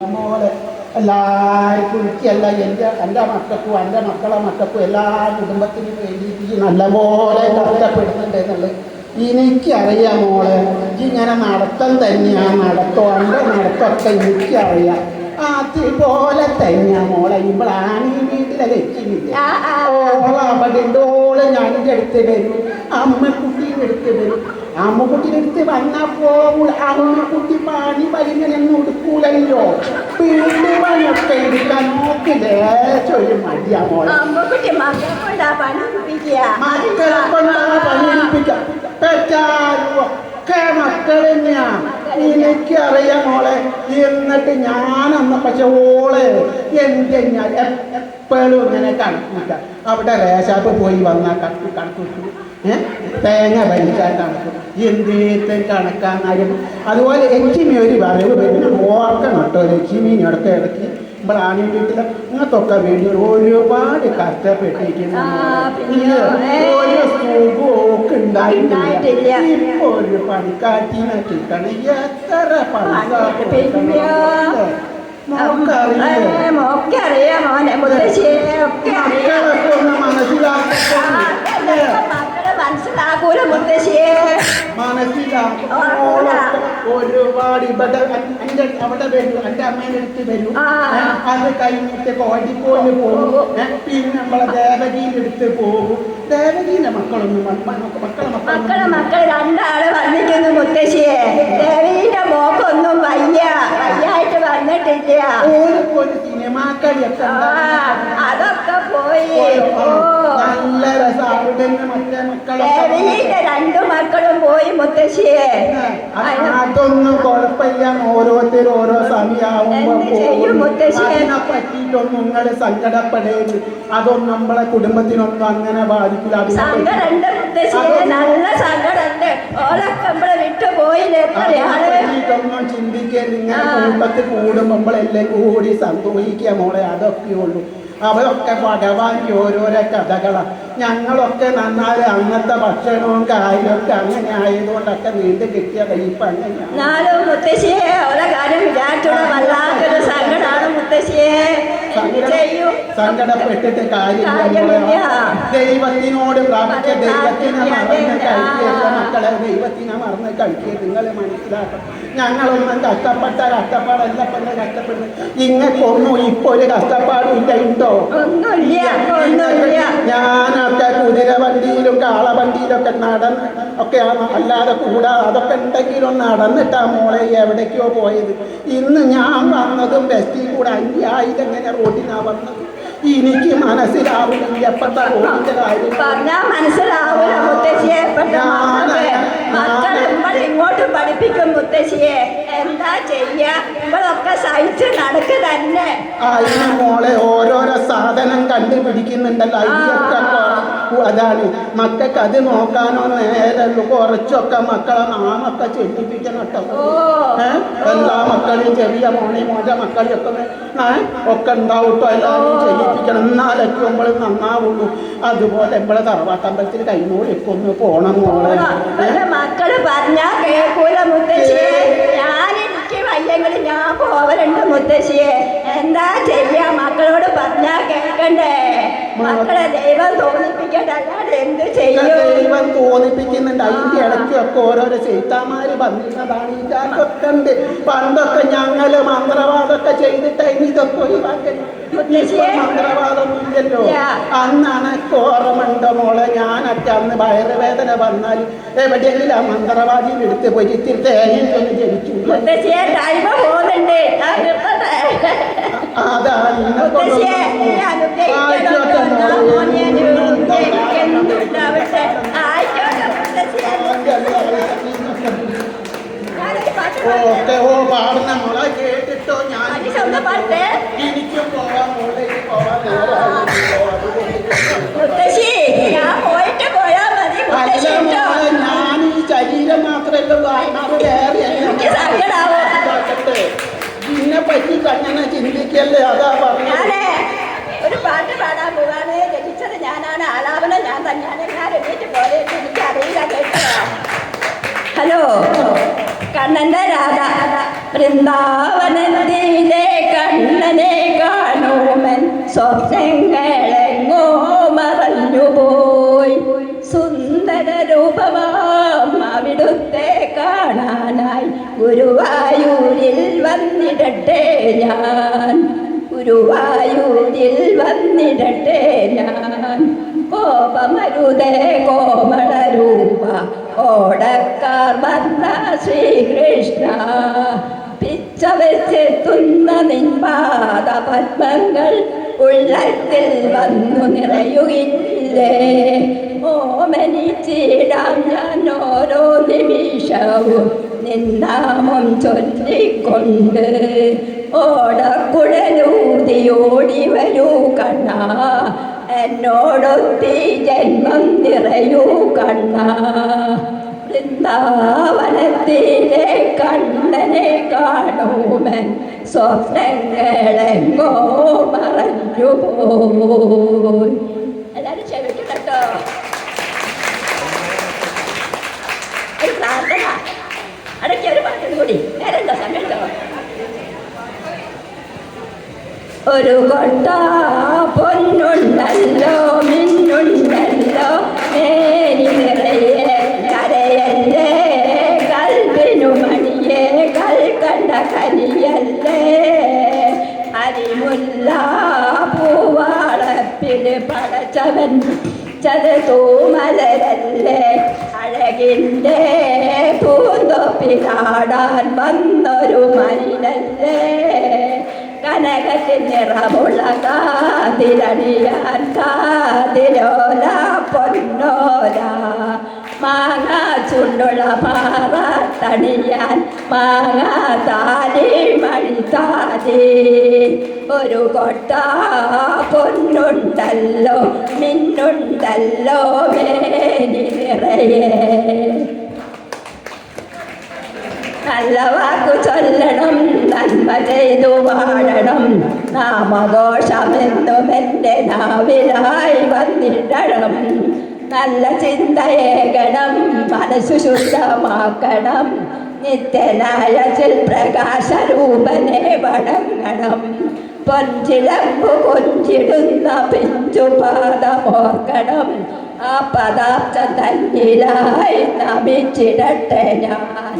പോലെ എല്ലാവർക്കും എനിക്കല്ല എൻ്റെ മക്കൾക്കും എൻ്റെ മക്കളെ മക്കൾക്കും എല്ലാ കുടുംബത്തിനും വേണ്ടിയിട്ട് നല്ലപോലെ കഷ്ടപ്പെടുന്നുണ്ട് എന്നുള്ളത് എനിക്കറിയാം മോളെ. ഇങ്ങനെ നടത്തം തന്നെയാണ് നടത്തോ എൻ്റെ നടത്തൊക്കെ എനിക്കറിയാം. അതുപോലെ തന്നെയാ മോളെ ഇവളാണ് ഈ വീട്ടിലെ ലക്ഷ്യമില്ല. അവിടെ ഓള് ഞാനിൻ്റെ അടുത്ത് വരും, അമ്മക്കുട്ടീൻ്റെ അടുത്ത് വരും. അമ്മക്കുട്ടീൻ്റെ അടുത്ത് വന്നാൽ പോകൂല. അമ്മക്കുട്ടി പണി പരിങ്ങനെയൊന്നും എടുക്കൂലല്ലോ. വീട് പണിയൊക്കെ എടുക്കാൻ നോക്കില്ലേ ഒരു മടിയാ മോളെ. മക്കളെ കൊണ്ടാ പണിയെടുപ്പിക്കാം. ഒക്കെ മക്കൾ തന്നെയാ. എനിക്കറിയാം മോളെ. എന്നിട്ട് ഞാനന്ന് പക്ഷെ ഓള് എൻ്റെ ഞാൻ എപ്പോഴും ഇങ്ങനെ കണക്കൂട്ട. അവിടെ റേഷാപ്പ് പോയി വന്നാൽ കണക്കൂട്ടു, തേങ്ങ ഭരിക്കാൻ കണക്കും, എന്തേറ്റും കണക്കാന്നാലും. അതുപോലെ ലക്ഷ്മി ഒരു വരവ് വരുന്ന ഓർക്കണം കേട്ടോ. ലക്ഷ്മി ഇടയ്ക്ക് നമ്മളാണ് വീട്ടിൽ ഇങ്ങനത്തൊക്കെ വേണ്ടി ഒരുപാട് കഷ്ടപ്പെട്ടിരിക്കുന്നു. ഒരു സുഖമൊക്കെ ഉണ്ടായിട്ടില്ല. ഇപ്പൊ ഒരു പണിക്കാറ്റിനെ കിട്ടണം. എത്ര പൈസ മോക്കറിയാം മോനെ. മുത്തശ്ശിയൊക്കെ ഒന്ന് മനസ്സിലാക്കൂല മുത്തശ്ശിയെ. ഒരുപാട് ഇവിടെ അവിടെ വരും, എൻ്റെ അമ്മേൻ്റെ അടുത്ത് വരും. അത് കഴിഞ്ഞിട്ട് കോഴിക്കോട് പോകും. പിന്നെ നമ്മളെ ദേവകീൻ്റെ അടുത്ത് പോകും. ദേവകീൻ്റെ മക്കളൊന്നും മക്കള് രണ്ടാള് വന്നിട്ടുണ്ട് മുത്തശ്ശിയെ. ദേവീന്റെ മോക്കൊന്നും വയ്യായിട്ട് വന്നിട്ടില്ല. ഒരു സിനിമാക്കളിയൊക്കെ അതൊക്കെ പോയി. നല്ല രസാവിടെ മറ്റേ ദേവീന്റെ രണ്ടു മക്കളും പോയി മുത്തശ്ശിയെ. അതൊന്നും കുഴപ്പമില്ല. ഓരോരുത്തരും ഓരോ സമയമാവുമ്പോ അതിനെ പറ്റിയിട്ടൊന്നും നിങ്ങൾ സങ്കടപ്പെടരുത്. അതൊന്നും നമ്മളെ കുടുംബത്തിനൊന്നും അങ്ങനെ ബാധിക്കില്ല. സങ്കടമുണ്ട് മുത്തശ്ശിയെ, നല്ല സങ്കടമുണ്ട്. ഓളൊക്കെ നമ്മളെ വിട്ടുപോയില്ലേ. പറ്റിയിട്ടൊന്നും ചിന്തിക്കരുത്. ഇങ്ങനെ കുടുംബത്തിൽ കൂടുമ്പോൾ നമ്മളെല്ലാം കൂടി സന്തോഷിക്കുക മോളെ. അതൊക്കെ ഉള്ളൂ. അവരൊക്കെ ഭഗവാന്റെ ഓരോരോ കഥകളാണ്. ഞങ്ങളൊക്കെ നന്നാല് അന്നത്തെ ഭക്ഷണവും കാര്യമൊക്കെ അങ്ങനെ ആയതുകൊണ്ടൊക്കെ വീണ്ടും കിട്ടിയ കഴിപ്പ് അങ്ങനെയാണ്. മുത്തശ്ശിയെ ഓരോ കാര്യം വിചാരിച്ചോളൂ. വല്ലാത്തൊരു സങ്കടമാണ് മുത്തശ്ശിയെ. സങ്കടപ്പെട്ടിട്ട് കാര്യമില്ല. ദൈവത്തിനോട് പ്രാപിച്ച ദൈവത്തിനെ മറന്ന് കഴിക്കരുത് മക്കളെ. ദൈവത്തിനെ മറന്ന് കഴിക്കരുത്. നിങ്ങൾ മനസ്സിലാക്കണം. ഞങ്ങളൊന്നും കഷ്ടപ്പാടല്ല പല കഷ്ടപ്പെടുന്നത്. ഇങ്ങക്കൊന്നും ഇപ്പൊ ഒരു കഷ്ടപ്പാടും ഇല്ല. ഉണ്ടോ? ഞാനൊക്കെ കുതിര വണ്ടിയിലും കാളവണ്ടിയിലൊക്കെ നടന്ന് ഒക്കെയാണ്. അല്ലാതെ കൂടാതെ അതൊക്കെ ഉണ്ടെങ്കിലും നടന്നിട്ടാ മോളെ എവിടേക്കോ പോയത്. ഇന്ന് ഞാൻ വന്നതും ബസ്സിൽ കൂടെ 5000 എങ്ങനെ റോഡിനാ വന്നത്. എനിക്ക് മനസ്സിലാവില്ല എപ്പോഴത്തെ റോഡിന്റെ കാര്യം. മനസ്സിലാവൂല മുത്തശ്ശിയെ. ഇങ്ങോട്ട് പഠിപ്പിക്കും മുത്തശ്ശിയെ. എന്താ ചെയ്യാ, ഇവളൊക്കെ സഹിച്ച് നടക്ക് തന്നെ. അതിന് മോളെ ഓരോരോ സാധനം കണ്ടുപിടിക്കുന്നുണ്ടല്ലോ. അതാണ് മക്കൾക്ക് അത് നോക്കാനോ നേരല്ലോ. കുറച്ചൊക്കെ മക്കളെ നാമൊക്കെ ചെല്ലിപ്പിക്കണം കേട്ടോ. എല്ലാ മക്കളെയും ചെറിയ മോന്റെ മക്കളെയൊക്കെ ഒക്കെ ഉണ്ടാവട്ടോ. എല്ലാവരും ചെയ്യിപ്പിക്കണം. എന്നാലൊക്കെ നമ്മൾ നന്നാവുള്ളൂ. അതുപോലെ നമ്മളെ തറവാട്ടമ്പലത്തിൽ കൈമൂളിയൊക്കെ ഒന്ന് പോണം മോളെ. മക്കള് പറഞ്ഞാ കേൾക്കൂല മുത്തശ്ശിയെ. എനിക്ക് വയ്യെങ്കിൽ ഞാൻ പോവലുണ്ട് മുത്തശ്ശിയെ. എന്താ ചെയ്യാ, മക്കളോട് പറഞ്ഞാ കേൾക്കണ്ടേ. മക്കളെ ദൈവം തോന്നിപ്പിക്കണ്ട, അല്ലാതെ എന്ത് ചെയ്യും. ദൈവം തോന്നിപ്പിക്കുന്നുണ്ട്. അതിന്റെ ഇടയ്ക്കൊക്കെ ഓരോരോ ചെയ്താമാര് വന്നിരുന്നതാണ്. ഇതൊക്കെ ഉണ്ട്. പണ്ടൊക്കെ ഞങ്ങള് മന്ത്രവാദമൊക്കെ ചെയ്തിട്ട് ഇതൊക്കെ ഒഴിവാക്കരുത്. മന്ത്രവാദമൊന്നും ഇല്ലല്ലോ. അന്നാണ് ഓർമ്മയുണ്ടോ മോളെ. ഞാനൊക്കെ അന്ന് വയറുവേദന വന്നാൽ എവിടെയെങ്കിലും ആ മന്ത്രവാദിയുടെ അടുത്ത് പോയി ഇത്തിരി തേങ്ങയൊന്ന് ജനിച്ചു. അതാണ് ഓക്കെ. പാടുന്ന മോളെ കേട്ടിട്ടോ. ഞാൻ എനിക്കും പോവാൻ മോളേക്ക് പോവാൻ ഞാൻ ഈ ശരീരം മാത്രമല്ലോ. ഇതിനെ പറ്റി അങ്ങനെ ചിന്തിക്കല്ലേ. അതാ പറഞ്ഞത്. ഒരു പാട്ട് പാടാൻ പോവാണ്. രചിച്ചത് ഞാനാണ്, ആലാപനം ഞാൻ തന്നെയാണ്. ഞാൻ എണീറ്റ് പോലെ എനിക്ക് അറിയില്ല. കേട്ടോ? ഹലോ. കണ്ണന്റെ രാധ വൃന്ദാവനത്തിലെ സ്വപ്നങ്ങളെങ്ങോ മറഞ്ഞുപോയി. സുന്ദര രൂപമാം അവിടുത്തെ കാണാനായി ഗുരുവായൂരിൽ വന്നിടട്ടെ ഞാൻ, ഗുരുവായൂരിൽ വന്നിടട്ടെ ഞാൻ. കോപമരുതേ കോമള രൂപ ഓടക്കാർ വന്ന ശ്രീകൃഷ്ണ, പിച്ച വെച്ചെത്തുന്ന നിൻപാദ പത്മങ്ങൾ ഉള്ളത്തിൽ വന്നു നിറയുകില്ലേ. ഓമനിച്ചിടാം ഞാൻ ഓരോ നിമിഷവും നിന്നാമം ചൊല്ലിക്കൊണ്ട്. ഓടക്കുഴലൂതിയോടി വരൂ കണ്ണ, എന്നോടൊത്തി ജന്മം നിറയൂ കണ്ണ. വൃന്ദാവനത്തിലെ കണ്ണനെ കാണുമൻ സ്വപ്നങ്ങളെങ്ങോ മറഞ്ഞു പോയി. എല്ലാവരും ക്ഷമിക്കട്ടോ. ഒരു പ്രാർത്ഥന അടയ്ക്ക, ഒരു പാട്ടും കൂടി. നേരെന്താ സമയത്തോ? ഒരു കൊട്ട പൊന്നുണ്ടല്ലോ മിന്നുണ്ടല്ലോ മേനി നിറയെ കരയല്ലേ കൽവിനു മണിയെ കൽക്കണ്ട കനിയല്ലേ. അരിമുല്ല പൂവാളപ്പിന് പടച്ചവൻ ചതൂമലരല്ലേ. അഴകിൻ്റെ പൂന്തൊപ്പിലാടാൻ വന്നൊരു മനിലല്ലേ. കനകത്തിൻ നിറമുള്ള കാതിലണിയാൻ കാതിലോല പൊന്നോല. മാങ്ങ ചുണ്ടുള്ള മാറാത്തണിയാൻ മാങ്ങ താലി മണിത്താലി. ഒരു കൊട്ട പൊന്നുണ്ടല്ലോ മിന്നുണ്ടല്ലോ മേനി നിറയെ. നല്ല വാക്കു ചൊല്ലണം, നന്മ ചെയ്തു വാഴണം, നാമഘോഷമെന്നും എൻ്റെ നാവിലായി വന്നിടണം. നല്ല ചിന്തയേകണം, മനസ്സു ശുദ്ധമാക്കണം, നിത്യനായ ചിൽപ്രകാശരൂപനെ വണങ്ങണം. പൊഞ്ചിലമ്പു കൊഞ്ചിടുന്ന പിഞ്ചുപാദമോർക്കണം, ആ പദാർത്ഥ തന്നിലായി നമിച്ചിടട്ടെ ഞാൻ.